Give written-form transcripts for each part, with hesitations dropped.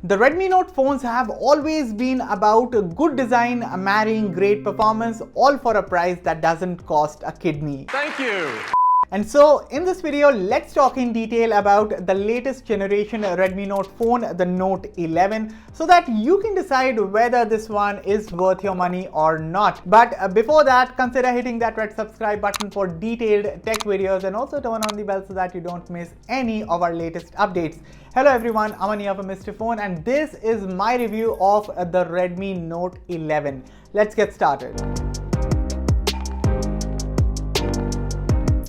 The Redmi Note phones have always been about good design marrying great performance, all for a price that doesn't cost a kidney. Thank you. And so in this video, let's talk in detail about the latest generation Redmi Note phone, the Note 11, so that you can decide whether this one is worth your money or not. But before that, consider hitting that red subscribe button for detailed tech videos and also turn on the bell so that you don't miss any of our latest updates. Hello everyone, Aman here from Mr. Phone, and this is my review of the Redmi Note 11. Let's get started.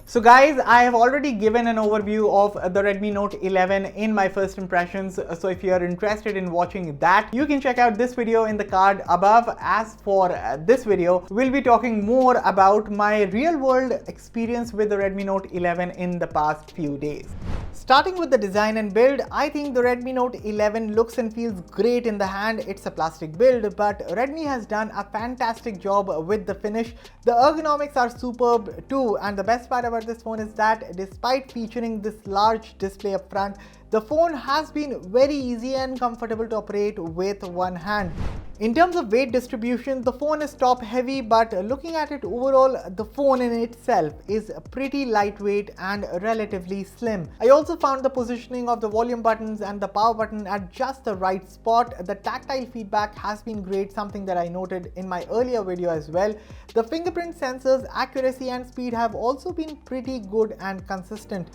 So guys, I have already given an overview of the Redmi Note 11 in my first impressions. So if you are interested in watching that, you can check out this video in the card above. As for this video, we'll be talking more about my real world experience with the Redmi Note 11 in the past few days. Starting with the design and build, I think the Redmi Note 11 looks and feels great in the hand. It's a plastic build, but Redmi has done a fantastic job with the finish. The ergonomics are superb too, and the best part about this phone is that despite featuring this large display up front, the phone has been very easy and comfortable to operate with one hand. In terms of weight distribution, the phone is top heavy, but looking at it overall, the phone in itself is pretty lightweight and relatively slim. I also found the positioning of the volume buttons and the power button at just the right spot. The tactile feedback has been great, something that I noted in my earlier video as well. The fingerprint sensors accuracy and speed have also been pretty good and consistent.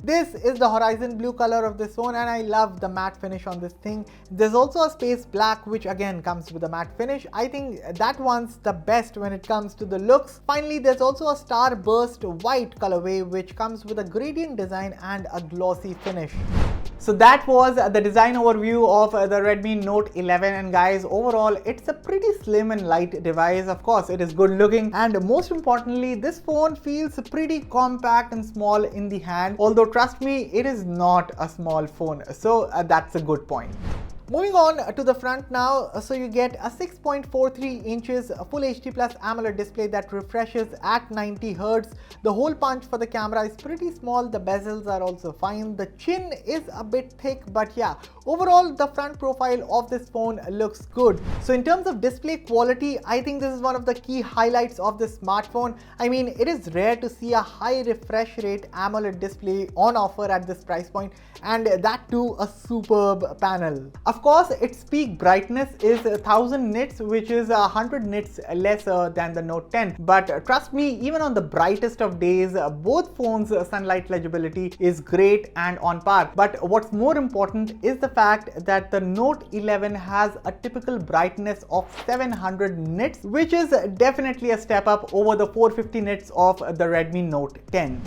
This is the horizon blue color of this phone, and I love the matte finish on this thing. There's also a space black, which again comes with a matte finish. I think that one's the best when it comes to the looks. Finally, there's also a starburst white colorway, which comes with a gradient design and a glossy finish. So that was the design overview of the Redmi Note 11, and guys, overall it's a pretty slim and light device. Of course, it is good looking, and most importantly, this phone feels pretty compact and small in the hand, although trust me, it is not a small phone, so that's a good point. Moving on to the front now, so you get a 6.43 inches Full HD Plus AMOLED display that refreshes at 90 Hz. The hole punch for the camera is pretty small, the bezels are also fine, the chin is a bit thick, but yeah, overall the front profile of this phone looks good. So in terms of display quality, I think this is one of the key highlights of this smartphone. I mean, it is rare to see a high refresh rate AMOLED display on offer at this price point, and that too a superb panel. Of course, its peak brightness is 1000 nits, which is 100 nits lesser than the Note 10. But trust me, even on the brightest of days, both phones' sunlight legibility is great and on par. But what's more important is the fact that the Note 11 has a typical brightness of 700 nits, which is definitely a step up over the 450 nits of the Redmi Note 10.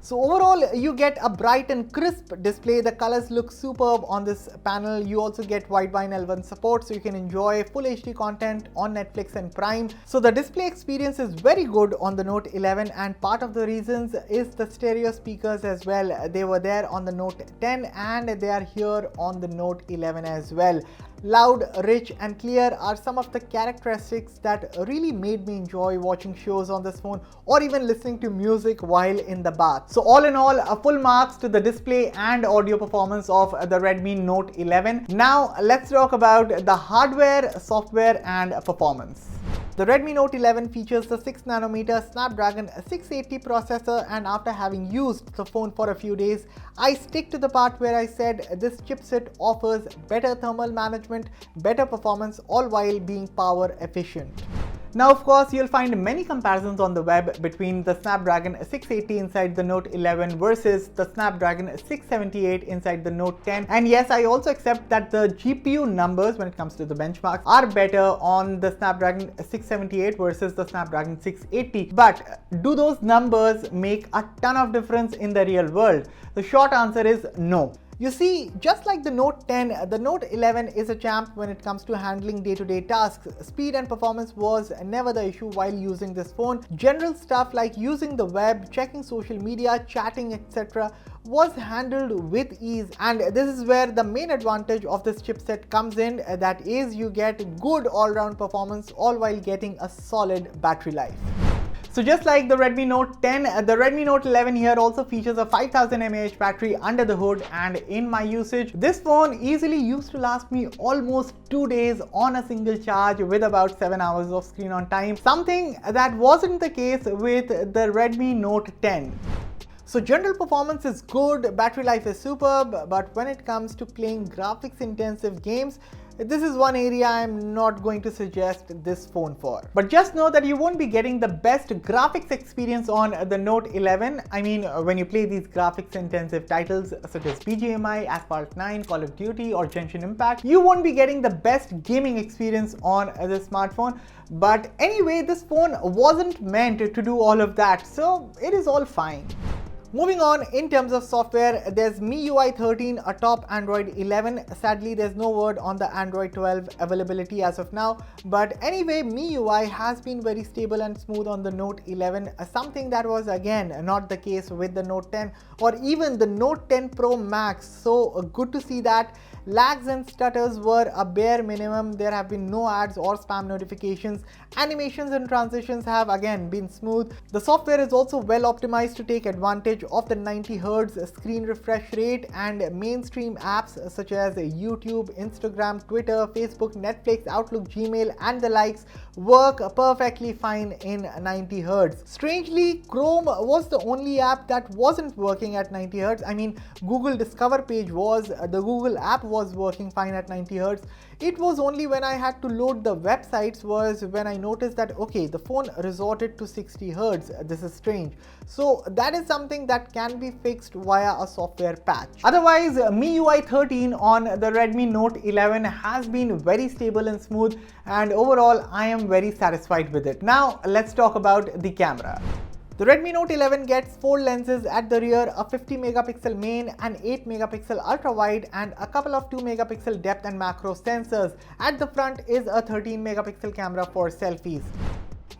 So overall, you get a bright and crisp display. The colors look superb on this panel. You also get wideband L1 support, so you can enjoy full HD content on Netflix and Prime. So the display experience is very good on the Note 11, and part of the reasons is the stereo speakers as well. They were there on the Note 10 and they are here on the Note 11 as well. Loud, rich and clear are some of the characteristics that really made me enjoy watching shows on this phone or even listening to music while in the bath. So all in all, a full marks to the display and audio performance of the Redmi Note 11. Now let's talk about the hardware, software and performance. The Redmi Note 11 features the 6nm Snapdragon 680 processor, and after having used the phone for a few days, I stick to the part where I said this chipset offers better thermal management, better performance, all while being power efficient. Now, of course, you'll find many comparisons on the web between the Snapdragon 680 inside the Note 11 versus the Snapdragon 678 inside the Note 10. And yes, I also accept that the GPU numbers when it comes to the benchmarks are better on the Snapdragon 678 versus the Snapdragon 680. But do those numbers make a ton of difference in the real world? The short answer is no. You see, just like the Note 10, the Note 11 is a champ when it comes to handling day-to-day tasks. Speed and performance was never the issue while using this phone. General stuff like using the web, checking social media, chatting, etc. was handled with ease, and this is where the main advantage of this chipset comes in, that is you get good all-round performance all while getting a solid battery life. So just like the Redmi Note 10, the Redmi Note 11 here also features a 5000 mAh battery under the hood, and in my usage, this phone easily used to last me almost 2 days on a single charge with about 7 hours of screen on time, something that wasn't the case with the Redmi Note 10. So general performance is good, battery life is superb, but when it comes to playing graphics intensive games, this is one area I'm not going to suggest this phone for. But just know that you won't be getting the best graphics experience on the Note 11. I mean, when you play these graphics intensive titles such as BGMI, Asphalt 9, Call of Duty or Genshin Impact, you won't be getting the best gaming experience on the smartphone. But anyway, this phone wasn't meant to do all of that, so it is all fine. Moving on, in terms of software, there's MIUI 13 atop Android 11. Sadly, there's no word on the Android 12 availability as of now. But anyway, MIUI has been very stable and smooth on the Note 11, something that was again not the case with the Note 10 or even the Note 10 Pro Max. So good to see that. Lags and stutters were a bare minimum. There have been no ads or spam notifications. Animations and transitions have again been smooth. The software is also well optimized to take advantage of the 90 Hz screen refresh rate, and mainstream apps such as YouTube, Instagram, Twitter, Facebook, Netflix, Outlook, Gmail and the likes work perfectly fine in 90 Hz. Strangely, Chrome was the only app that wasn't working at 90 Hz. I mean, Google Discover page was, the Google app was working fine at 90 Hz. It was only when I had to load the websites was when I noticed that okay, the phone resorted to 60 Hz. This is strange. So that is something that can be fixed via a software patch. Otherwise, MIUI 13 on the Redmi Note 11 has been very stable and smooth, and overall I am very satisfied with it. Now let's talk about the camera. The Redmi Note 11 gets 4 lenses at the rear, a 50 megapixel main, an 8 megapixel ultra wide and a couple of 2 megapixel depth and macro sensors. At the front is a 13 megapixel camera for selfies.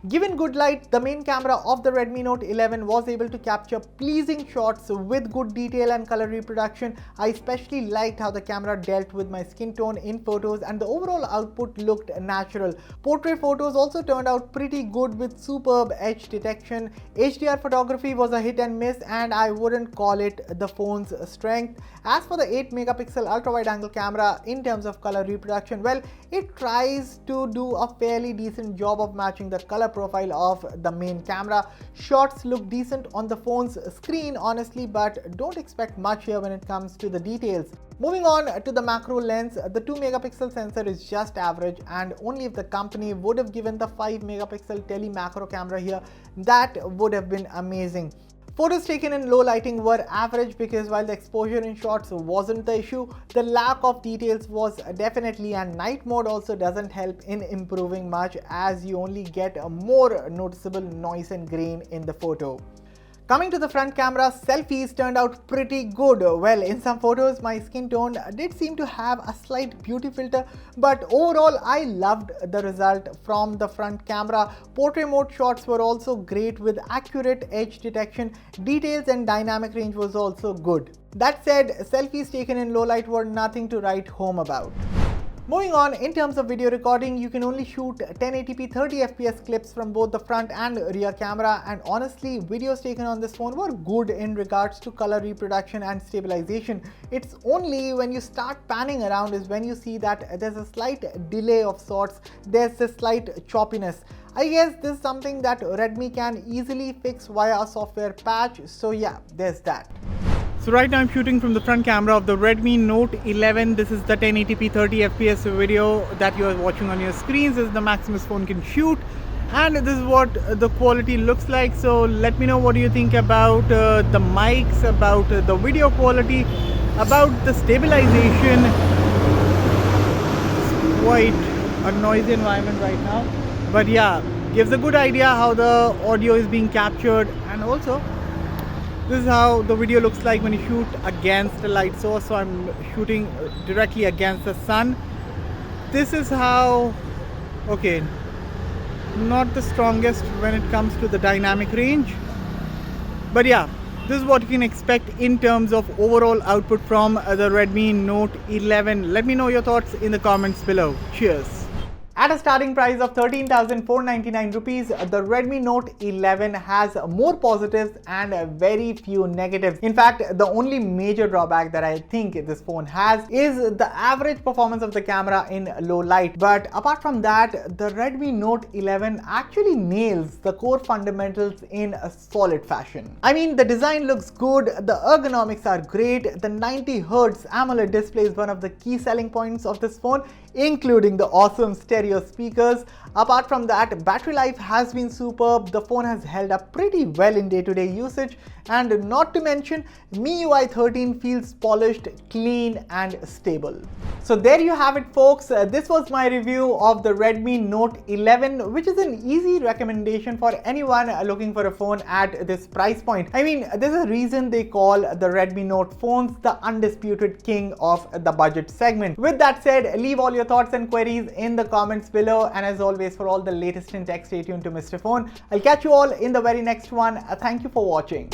Given good light, the main camera of the Redmi Note 11 was able to capture pleasing shots with good detail and color reproduction. I especially liked how the camera dealt with my skin tone in photos, and the overall output looked natural. Portrait photos also turned out pretty good with superb edge detection. HDR photography was a hit and miss, and I wouldn't call it the phone's strength. As for the 8 megapixel ultra wide angle camera, in terms of color reproduction, well, it tries to do a fairly decent job of matching the color profile of the main camera. Shots look decent on the phone's screen honestly, but don't expect much here when it comes to the details. Moving on to the macro lens, the 2 megapixel sensor is just average, and only if the company would have given the 5 megapixel tele macro camera here, that would have been amazing. Photos taken in low lighting were average because while the exposure in shots wasn't the issue, the lack of details was definitely, and night mode also doesn't help in improving much as you only get a more noticeable noise and grain in the photo. Coming to the front camera, selfies turned out pretty good. Well, in some photos, my skin tone did seem to have a slight beauty filter, but overall, I loved the result from the front camera. Portrait mode shots were also great with accurate edge detection. Details and dynamic range was also good. That said, selfies taken in low light were nothing to write home about. Moving on, in terms of video recording, you can only shoot 1080p 30fps clips from both the front and rear camera, and honestly, videos taken on this phone were good in regards to color reproduction and stabilization. It's only when you start panning around is when you see that there's a slight delay of sorts, there's a slight choppiness. I guess this is something that Redmi can easily fix via a software patch, so yeah, there's that. So right now I'm shooting from the front camera of the Redmi Note 11. This is the 1080p 30fps video that you are watching on your screens. This is the maximum phone can shoot, and this is what the quality looks like. So let me know what do you think about the mics, about the video quality, about the stabilization. It's quite a noisy environment right now, but yeah, gives a good idea how the audio is being captured, and also this is how the video looks like when you shoot against a light source. So I'm shooting directly against the sun. This is how, okay, not the strongest when it comes to the dynamic range, but yeah, this is what you can expect in terms of overall output from the Redmi Note 11. Let me know your thoughts in the comments below. Cheers. At a starting price of 13,499 rupees, the Redmi Note 11 has more positives and very few negatives. In fact, the only major drawback that I think this phone has is the average performance of the camera in low light. But apart from that, the Redmi Note 11 actually nails the core fundamentals in a solid fashion. I mean, the design looks good, the ergonomics are great, the 90Hz AMOLED display is one of the key selling points of this phone, including the awesome stereo speakers. Apart from that, battery life has been superb. The phone has held up pretty well in day-to-day usage, and not to mention, MIUI 13 feels polished, clean and stable. So there you have it, folks. This was my review of the Redmi Note 11, which is an easy recommendation for anyone looking for a phone at this price point. I mean, there's a reason they call the Redmi Note phones the undisputed king of the budget segment. With that said, leave all your thoughts and queries in the comments below, and as always, for all the latest in tech, stay tuned to Mr. Phone. I'll catch you all in the very next one. Thank you for watching.